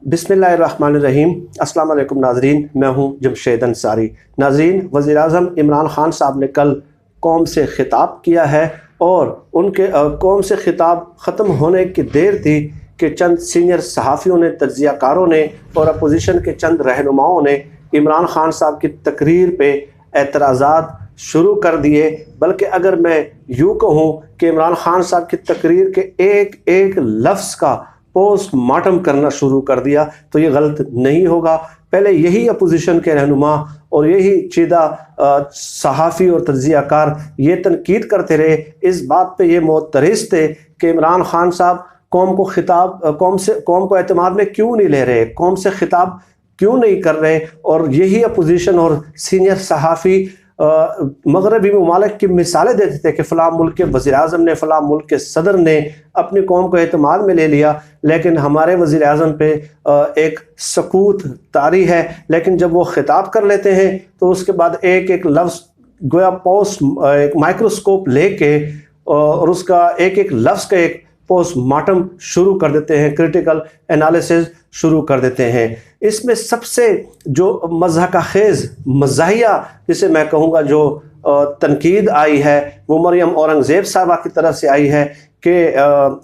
बिस्मिल्लाहिर्रहमानिर्रहीम। अस्सलाम वालेकुम नाज़रीन, मैं हूं जमशेद अंसारी। नाज़रीन, वज़ीर-ए-आज़म इमरान ख़ान साहब ने कल कौम से ख़िताब किया है और उनके कौम से ख़िताब ख़त्म होने की देर थी कि चंद सीनियर सहाफ़ियों ने, तज्ज़ियाकारों ने और अपोजिशन के चंद रहनुमाओं ने इमरान ख़ान साहब की तकरीर पे एतराज़ात शुरू कर दिए। बल्कि अगर मैं यूँ कहूँ कि इमरान ख़ान साहब की तकरीर के एक एक लफ्ज़ का पोस्टमार्टम करना शुरू कर दिया तो ये गलत नहीं होगा। पहले यही अपोजिशन के रहनुमा और यही चीदा सहाफ़ी और तज्ज़ियाकार ये तनकीद करते रहे, इस बात पे ये मोतरज़ थे कि इमरान ख़ान साहब कौम को एतमाद में क्यों नहीं ले रहे, कौम से खिताब क्यों नहीं कर रहे। और यही अपोजिशन और सीनियर सहाफ़ी मगरबी ममालिक की मिसालें देते थे कि फ़लाँ मुल्क के वज़ीर-ए-आज़म ने, फ़लाँ मुल्क के सदर ने अपनी कौम को एतमाद में ले लिया, लेकिन हमारे वज़ीर-ए-आज़म पे एक सकूत तारी है। लेकिन जब वो ख़िताब कर लेते हैं तो उसके बाद एक एक लफ्ज़ गोया एक माइक्रोस्कोप लेके और उसका एक एक लफ्ज़ का एक पोस्टमार्टम शुरू कर देते हैं, क्रिटिकल एनालिसिस शुरू कर देते हैं। इसमें सबसे जो मज़हक़-खेज़ मज़ाहिया जिसे मैं कहूँगा जो तनकीद आई है वो मरियम औरंगज़ेब साहबा की तरफ से आई है कि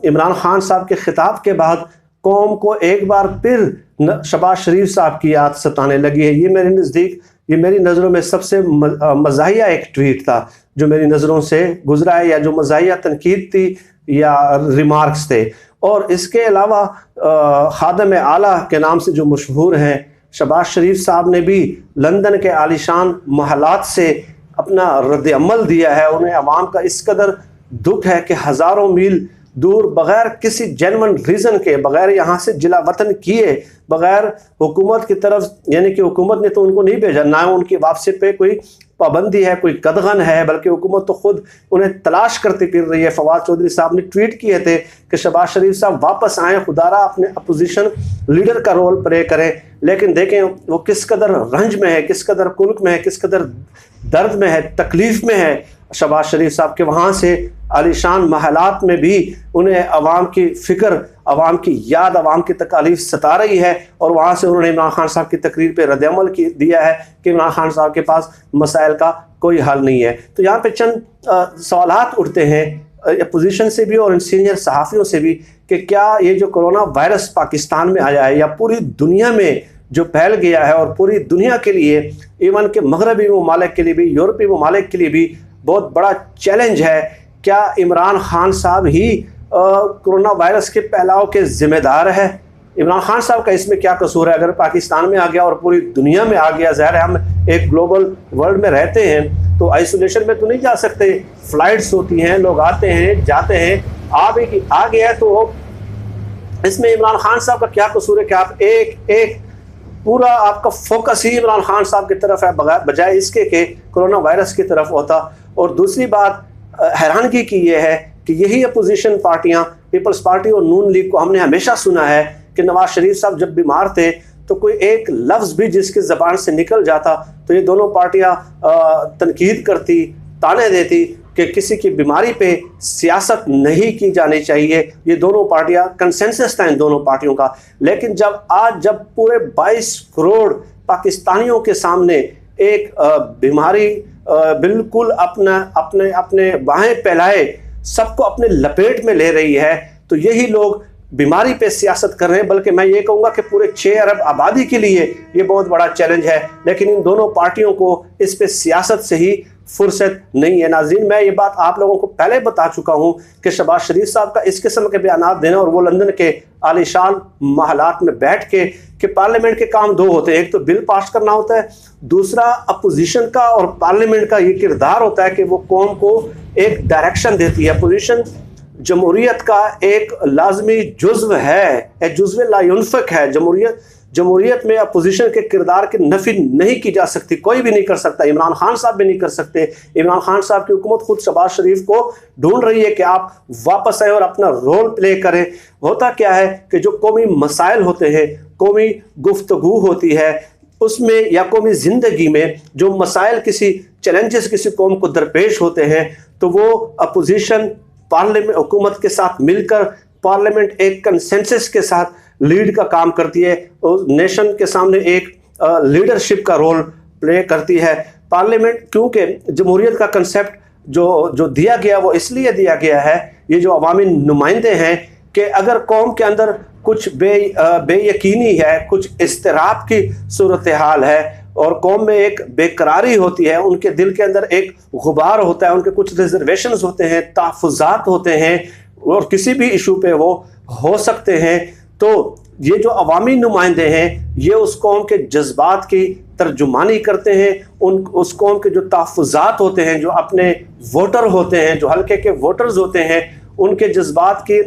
इमरान ख़ान साहब के ख़िताब के बाद कौम को एक बार फिर शहबाज शरीफ साहब की याद सताने लगी है। ये मेरे नज़दीक, ये मेरी नज़रों में सबसे मज़ाहिया एक ट्वीट था जो मेरी नज़रों से गुजरा है, या जो मज़ाहिया तनकीद थी या रिमार्क्स थे। और इसके अलावा खादम आला के नाम से जो मशहूर हैं शहबाज शरीफ साहब ने भी लंदन के आलीशान महलात से अपना रद्द-ए-अमल दिया है। उन्हें अवाम का इस कदर दुख है कि हज़ारों मील दूर बग़ैर किसी जेन्युइन रीज़न के, बग़ैर यहाँ से जिला वतन किए, बग़ैर हुकूमत की तरफ, यानी कि हुकूमत ने तो उनको नहीं भेजा, ना उनकी वापसी पे कोई पाबंदी है, कोई कदगन है, बल्कि हुकूमत तो खुद उन्हें तलाश करती फिर रही है। फवाद चौधरी साहब ने ट्वीट किए थे कि शहबाज शरीफ साहब वापस आएँ, खुदारा अपने अपोजिशन लीडर का रोल प्ले करें। लेकिन देखें वो किस कदर रंज में है, किस कदर कुल्क में है, किस कदर दर्द में है, तकलीफ़ में है शहबाज शरीफ साहब के। वहाँ से आलीशान महलात में भी उन्हें अवाम की फ़िक्र, अवाम की याद, अवाम की तकालीफ सता रही है। और वहाँ से उन्होंने इमरान ख़ान साहब की तकरीर पे रद्द-ए-अमल दिया है कि इमरान ख़ान साहब के पास मसाइल का कोई हल नहीं है। तो यहाँ पे चंद सवालात उठते हैं अपोजिशन से भी और इन सीनियर सहाफ़ियों से भी कि क्या ये जो कोरोना वायरस पाकिस्तान में आया है या पूरी दुनिया में जो फैल गया है और पूरी दुनिया के लिए, इवन के मगरबी ममालिक के लिए भी, यूरोपीय ममालिक के लिए भी बहुत बड़ा चैलेंज है, क्या इमरान ख़ान साहब ही कोरोना वायरस के फैलाव के ज़िम्मेदार है? इमरान ख़ान साहब का इसमें क्या कसूर है? अगर पाकिस्तान में आ गया और पूरी दुनिया में आ गया, ज़ाहिर है हम एक ग्लोबल वर्ल्ड में रहते हैं तो आइसोलेशन में तो नहीं जा सकते, फ़्लाइट्स होती हैं, लोग आते हैं जाते हैं, आ गया तो इसमें इमरान ख़ान साहब का क्या कसूर है कि आप एक पूरा आपका फोकस ही इमरान ख़ान साहब की तरफ है बजाय इसके कि कोरोना वायरस की तरफ होता। और दूसरी बात हैरानगी की ये है कि यही अपोजिशन पार्टियां, पीपल्स पार्टी और नून लीग को हमने हमेशा सुना है कि नवाज शरीफ साहब जब बीमार थे तो कोई एक लफ्ज़ भी जिसकी ज़बान से निकल जाता तो ये दोनों पार्टियां तनकीद करती, ताने देती कि किसी की बीमारी पे सियासत नहीं की जानी चाहिए। ये दोनों पार्टियां, कंसेंसस था इन दोनों पार्टियों का। लेकिन जब पूरे 22 करोड़ पाकिस्तानियों के सामने एक बीमारी बिल्कुल अपने बाहें फैलाए सबको अपने लपेट में ले रही है, तो यही लोग बीमारी पे सियासत कर रहे हैं। बल्कि मैं ये कहूँगा कि पूरे 6 अरब आबादी के लिए ये बहुत बड़ा चैलेंज है, लेकिन इन दोनों पार्टियों को इस पे सियासत से ही फुर्सत नहीं है। नाज़रीन, मैं ये बात आप लोगों को पहले बता चुका हूँ कि शहबाज शरीफ साहब का इस किस्म के बयानात देना और वो लंदन के आलीशान महलात में बैठ के कि पार्लियामेंट के काम दो होते हैं, एक तो बिल पास करना होता है, दूसरा अपोजिशन का और पार्लियामेंट का ये किरदार होता है कि वो कौम को एक डायरेक्शन देती है। अपोजिशन जमहूरियत का एक लाजमी जुज़्व है, जुज़्व ला युनफ़क है। जमहूरियत में अपोजिशन के किरदार की नफ़ी नहीं की जा सकती, कोई भी नहीं कर सकता, इमरान ख़ान साहब भी नहीं कर सकते। इमरान ख़ान साहब की हुकूमत खुद शहबाज शरीफ को ढूंढ रही है कि आप वापस आए और अपना रोल प्ले करें। होता क्या है कि जो कौमी मसाइल होते हैं, कौमी गुफ्तगू होती है उसमें, या कौमी ज़िंदगी में जो मसाइल, किसी चैलेंजेस किसी कौम को दरपेश होते हैं, तो वो अपोजिशन पार्लियामेंट हुकूमत के साथ मिलकर, पार्लियामेंट एक कंसेंसस के साथ लीड का काम करती है, नेशन के सामने एक लीडरशिप का रोल प्ले करती है। पार्लियामेंट, क्योंकि जमहूरियत का कंसेप्ट जो दिया गया वो इसलिए दिया गया है, ये जो अवामी नुमाइंदे हैं, कि अगर कौम के अंदर कुछ बेयकीनी है, कुछ इस्तिराब की सूरत हाल है और कौम में एक बेकरारी होती है, उनके दिल के अंदर एक गुबार होता है, उनके कुछ रिजर्वेशंस होते हैं, तहफ़्फ़ुज़ात होते हैं और किसी भी इशू पे वो हो सकते हैं, तो ये जो अवामी नुमाइंदे हैं ये उस कौम के जज्बात की तर्जुमानी करते हैं। उस कौम के जो तहफ़्फ़ुज़ात होते हैं, जो अपने वोटर होते हैं, जो हल्के के वोटर्स होते हैं, उनके जज्बात की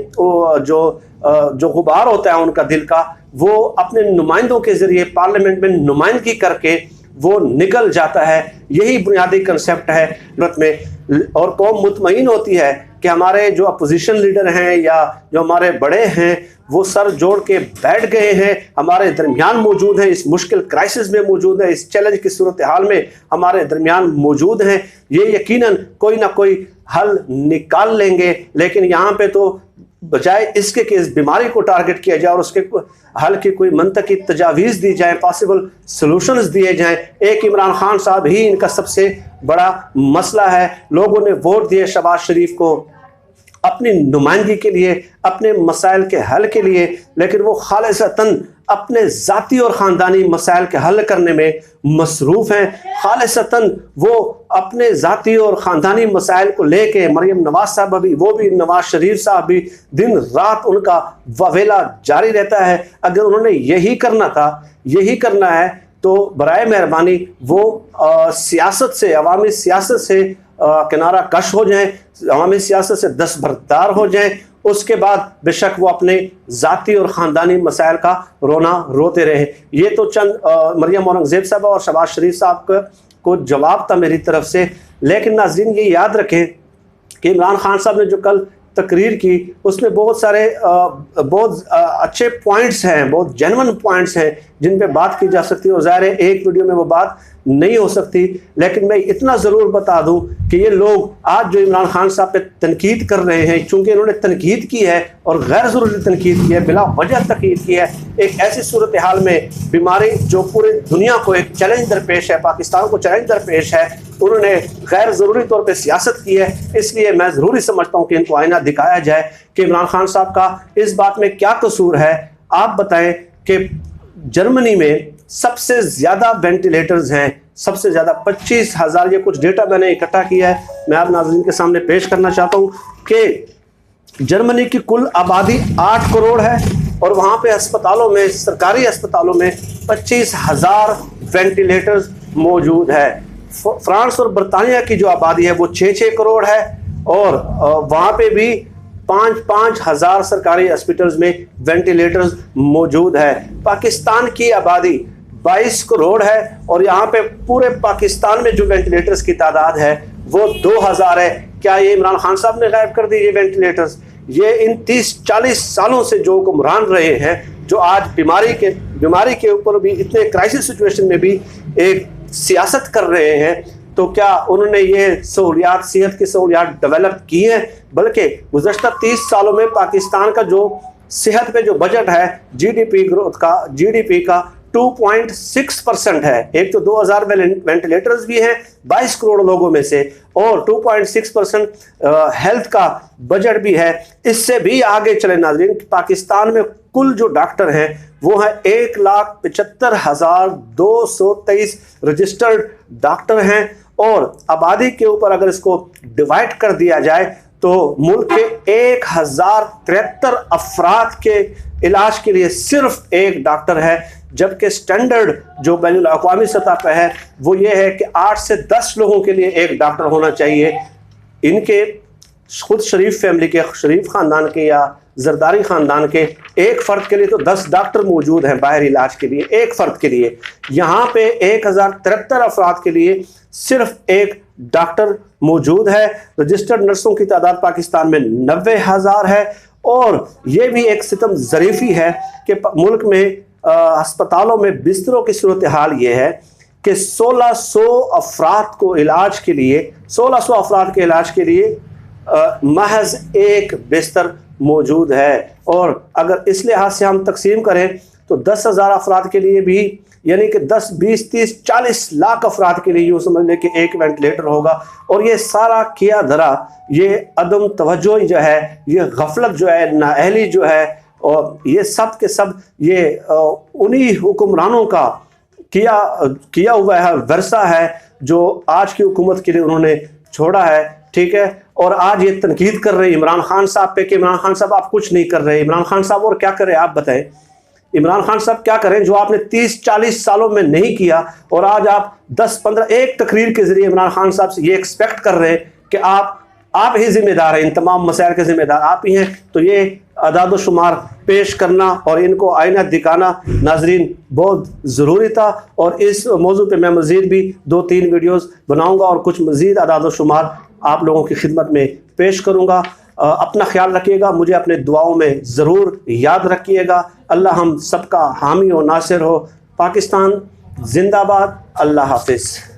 जो गुबार होता है उनका दिल का, वो अपने नुमाइंदों के ज़रिए पार्लियामेंट में नुमाइंदगी करके वो निकल जाता है। यही बुनियादी कंसेप्ट है भारत में। और कौम मुतमईन होती है कि हमारे जो अपोजिशन लीडर हैं या जो हमारे बड़े हैं वो सर जोड़ के बैठ गए हैं, हमारे दरमियान मौजूद हैं, इस मुश्किल क्राइसिस में मौजूद हैं, इस चैलेंज की सूरत हाल में हमारे दरमियान मौजूद हैं, ये यकीनन कोई ना कोई हल निकाल लेंगे। लेकिन यहाँ पे तो बजाय इसके कि इस बीमारी को टारगेट किया जाए और उसके हल की कोई मंतकी तजावीज़ दी जाए, पॉसिबल सॉल्यूशंस दिए जाएं, एक इमरान खान साहब ही इनका सबसे बड़ा मसला है। लोगों ने वोट दिए शहबाज शरीफ को अपनी नुमाइंदगी के लिए, अपने मसाइल के हल के लिए, लेकिन वो खालिसतन अपने ज़ाती और ख़ानदानी मसाइल के हल करने में मसरूफ़ हैं। खालिसतन वो अपने ज़ाती और ख़ानदानी मसाइल को लेके, मरियम नवाज साहब भी, वो भी, नवाज शरीफ साहब भी, दिन रात उनका ववेला जारी रहता है। अगर उन्होंने यही करना था, यही करना है, तो बराए मेहरबानी वो सियासत से, अवामी सियासत से किनारा कश हो जाएं, अवामी सियासत से दस्तबरदार हो जाएं। उसके बाद बेशक वो अपने ज़ाती और ख़ानदानी मसाइल का रोना रोते रहे। ये तो चंद मरियम औरंगज़ेब साहब और शहबाज शरीफ साहब को जवाब था मेरी तरफ से। लेकिन नाज़रीन ये याद रखें कि इमरान खान साहब ने जो कल तकरीर की उसमें बहुत सारे बहुत अच्छे पॉइंट्स हैं, बहुत जेन्युइन पॉइंट्स हैं जिन पे बात की जा सकती है। और ज़ाहिर है एक वीडियो में वो बात नहीं हो सकती, लेकिन मैं इतना ज़रूर बता दूं कि ये लोग आज जो इमरान खान साहब पे तनकीद कर रहे हैं, चूँकि इन्होंने तनकीद की है और गैर ज़रूरी तनकीद की है, बिला वजह तनकीद की है, एक ऐसी सूरत हाल में बीमारी जो पूरी दुनिया को एक चैलेंज दरपेश है, पाकिस्तान को चैलेंज दरपेश है, उन्होंने गैर ज़रूरी तौर पर सियासत की है। इसलिए मैं ज़रूरी समझता हूँ कि इनको आईना दिखाया जाए कि इमरान खान साहब का इस बात में क्या कसूर है। आप बताएं कि जर्मनी में सबसे ज़्यादा वेंटिलेटर्स हैं, सबसे ज़्यादा 25,000, ये कुछ डेटा मैंने इकट्ठा किया है, मैं आप नाज़रीन के सामने पेश करना चाहता हूँ कि जर्मनी की कुल आबादी 8 करोड़ है और वहाँ पे अस्पतालों में, सरकारी अस्पतालों में 25,000 वेंटिलेटर्स मौजूद है। फ्रांस और बरतानिया की जो आबादी है वो 6-6 करोड़ है और वहाँ पे भी 5-5 हज़ार सरकारी हॉस्पिटल्स में वेंटिलेटर्स मौजूद है। पाकिस्तान की आबादी 22 करोड़ है और यहाँ पे पूरे पाकिस्तान में जो वेंटिलेटर्स की तादाद है वो 2000 है। क्या ये इमरान खान साहब ने गायब कर दिए ये वेंटिलेटर्स? ये इन 30-40 सालों से जो हुक्मरान रहे हैं, जो आज बीमारी के ऊपर भी इतने क्राइसिस सिचुएशन में भी एक सियासत कर रहे हैं, तो क्या उन्होंने ये सहूलियात, सेहत की सहूलियात डेवलप की हैं? बल्कि गुज़श्ता 30 सालों में पाकिस्तान का जो सेहत पे जो बजट है, जीडीपी ग्रोथ का, जीडीपी का 2.6% है। एक तो 2000 वेंटिलेटर्स भी हैं 22 करोड़ लोगों में से, और 2.6% हेल्थ का बजट भी है। इससे भी आगे चले नाज़रीन, पाकिस्तान में कुल जो डॉक्टर हैं वो है 1,75,223 रजिस्टर्ड डॉक्टर हैं और आबादी के ऊपर अगर इसको डिवाइड कर दिया जाए तो मुल्क के 1073 अफराद के इलाज के लिए सिर्फ एक डॉक्टर है, जबकि स्टैंडर्ड जो बैनुल अक़वामी सतह पर है वो ये है कि 8 से 10 लोगों के लिए एक डॉक्टर होना चाहिए। इनके खुद शरीफ फैमिली के, शरीफ ख़ानदान के या जरदारी ख़ानदान के एक फ़र्द के लिए तो 10 डॉक्टर मौजूद हैं बाहर इलाज के लिए, एक फ़र्द के लिए। यहाँ पे 1073 अफराद के लिए सिर्फ एक डॉक्टर मौजूद है। रजिस्टर्ड नर्सों की तादाद पाकिस्तान में 90,000 है और ये भी एक सितम ज़रीफ़ी है कि मुल्क में अस्पतालों में बिस्तरों की सूरत हाल ये है कि 1600 अफराद के इलाज के लिए महज एक बिस्तर मौजूद है। और अगर इस लिहाज से हम तकसीम करें तो 10,000 अफराद के लिए भी, यानी कि 10, 20, 30, 40 लाख अफराद के लिए यूँ समझ लें कि एक वेंटिलेटर होगा। और ये सारा किया धरा, ये अदम तवज्जो जो है, ये गफलत जो है, नाअहली जो है, और ये सब के सब ये उन्हीं हुक्मरानों का किया हुआ है, वर्षा है जो आज की हुकूमत के लिए उन्होंने छोड़ा है। ठीक है, और आज ये तनकीद कर रहे हैं इमरान खान साहब पे कि इमरान खान साहब आप कुछ नहीं कर रहे। इमरान खान साहब और क्या करें आप बताएं? इमरान खान साहब क्या करें जो आपने 30-40 सालों में नहीं किया, और आज आप 10-15 एक तकरीर के जरिए इमरान खान साहब से ये एक्सपेक्ट कर रहे हैं कि आप ही जिम्मेदार हैं, इन तमाम मसाइल के जिम्मेदार आप ही हैं। तो ये अदाद शुमार पेश करना और इनको आईना दिखाना नाजरीन बहुत ज़रूरी था। और इस मौजू पे मैं मज़ीद भी 2-3 वीडियोस बनाऊंगा और कुछ मज़ीद अदाद शुमार आप लोगों की खिदमत में पेश करूंगा। अपना ख्याल रखिएगा, मुझे अपने दुआओं में ज़रूर याद रखिएगा। अल्लाह हम सबका हामी और नासिर हो। पाकिस्तान जिंदाबाद। अल्लाह हाफिज़।